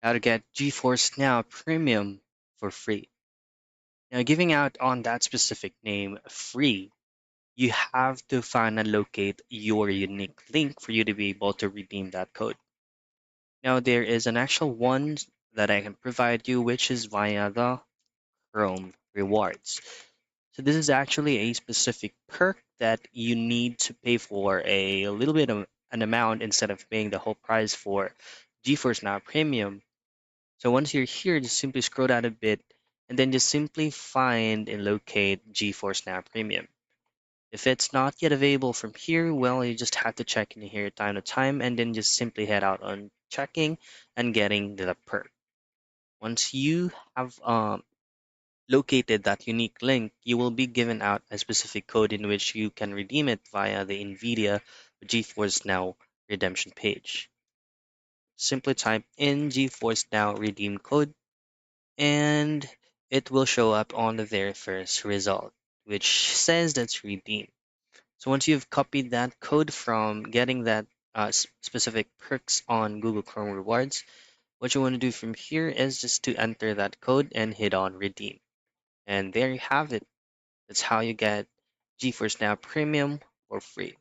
how to get GeForce Now Premium for free. Now, giving out on that specific name free, you have to find and locate your unique link for you to be able to redeem that code. Now, there is an actual one that I can provide you, which is via the Chrome rewards. So this is actually a specific perk that you need to pay for a little bit of an amount instead of paying the whole price for GeForce Now Premium. So once you're here, just simply scroll down a bit and then just simply find and locate GeForce Now Premium. If it's not yet available from here, well, you just have to check in here time to time and then just simply head out on checking and getting the perk. Once you have located that unique link, you will be given out a specific code in which you can redeem it via the NVIDIA GeForce Now redemption page. Simply type in GeForce Now redeem code and it will show up on the very first result, which says that's redeemed. So once you've copied that code from getting that specific perks on Google Chrome Rewards, what you want to do from here is just to enter that code and hit on redeem. And there you have it. That's how you get GeForce Now Premium for free.